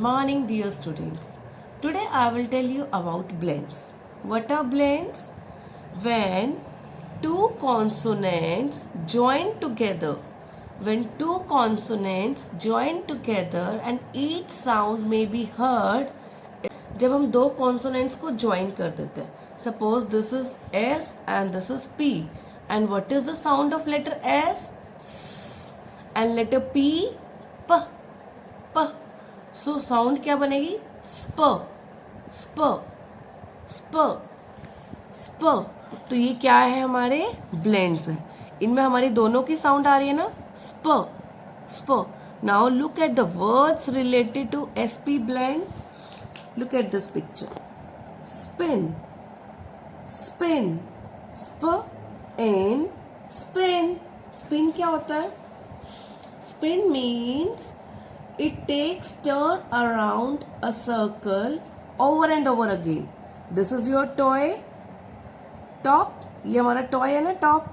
morning, dear students. Today I will tell you about blends. What are blends? When two consonants join together. When two consonants join together and each sound may be heard जब हम दो consonants को join कर देते हैं. Suppose this is s and this is p and what is the sound of letter s? And letter p प. प. So sound क्या बनेगी? स्प. स्प. स्प. स्प. तो ये क्या है? हमारे ब्लेंड्स हैं. इनमें हमारी दोनों की साउंड आ रही है ना, स्प. स्प. Now look at the words related to SP blend. Look at this picture. Spin. Spin. Spin. Spin. Spin क्या होता है? Spin means it takes turn around a circle over and over again. This is your toy. Top. ये हमारा toy है ना, top.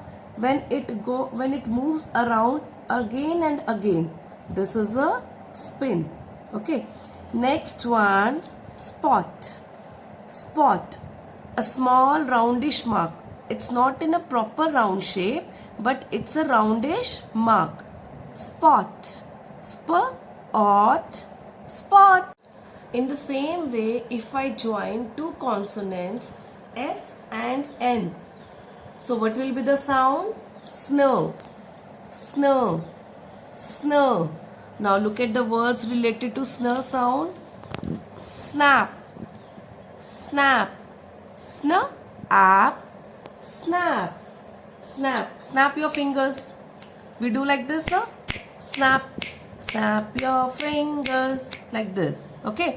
When it moves around again and again. This is a spin. Okay. Next one. Spot. Spot. A small roundish mark. It's not in a proper round shape, but it's a roundish mark. Spot. Spot. Spot. In the same way, if I join two consonants S and N, so what will be the sound? Snow. Snow. Snow. Now look at the words related to snow sound. Snap. Snap. Snap. Snap. Snap. Snap your fingers. We do like this now. Snap. Snap your fingers like this. Okay.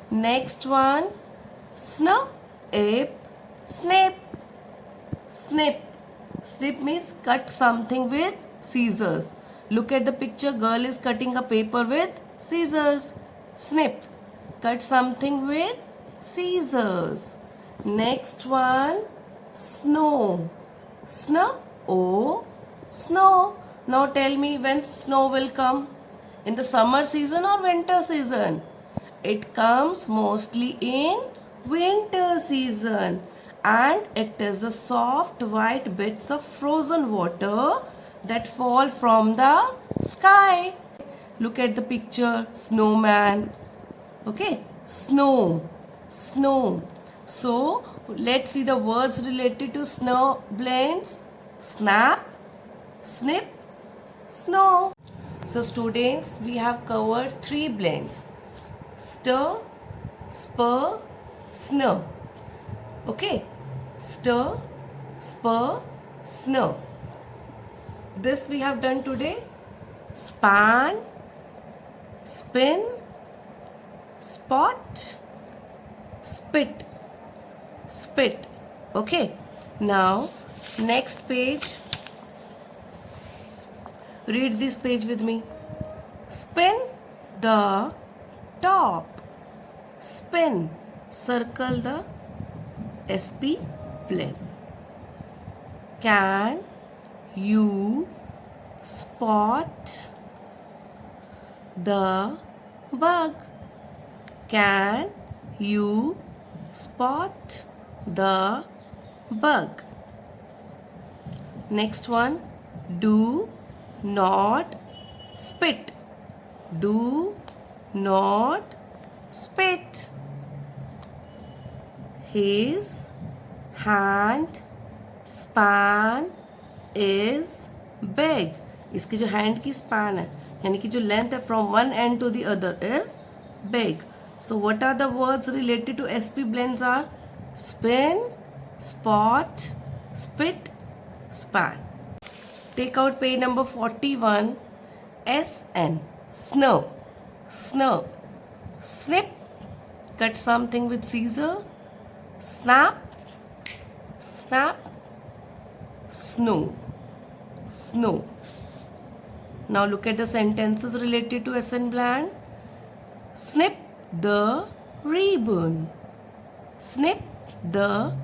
Next one. Snip. Snip. Snip. Snip means cut something with scissors. Look at the picture. Girl is cutting a paper with scissors. Snip. Cut something with scissors. Next one. Snow. Snow. Snow. Now tell me when snow will come. In the summer season or winter season? It comes mostly in winter season. And it is the soft white bits of frozen water that fall from the sky. Look at the picture. Snowman. Okay, snow. Snow. So let's see the words related to snow blends. Snap, snip, snow. So students, we have covered three blends: stir, spur, snur. Okay, stir, spur, snur. This we have done today. Span, spin, spot, spit. Spit. Okay. Now next page. Read this page with me. Spin the top. Spin. Circle the SP blend. Can you spot the bug? Can you spot the bug? Next one. Do not spit. Do not spit. His hand span is big. इसकी जो hand की span है, यानी कि जो length है from one end to the other is big. So what are the words related to SP blends are? Spin, spot, spit, span. Take out page number 41. SN. Snow. Snow. Snip. Cut something with scissor. Snap. Snap. Snow. Snow. Now look at the sentences related to SN blend. Snip the ribbon. Snip the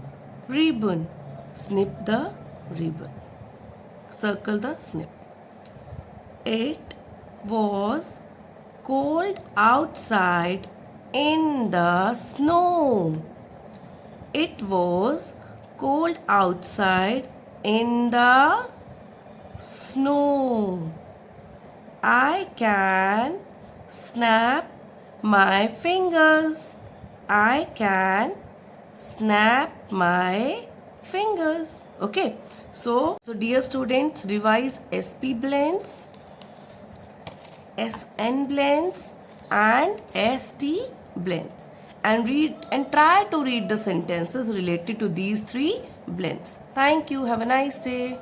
ribbon. Snip the ribbon. Circle the snip. It was cold outside in the snow. It was cold outside in the snow. I can snap my fingers. I can snap my fingers. Okay. So dear students, revise SP blends, SN blends and ST blends, and read and try to read the sentences related to these three blends. Thank you. Have a nice day.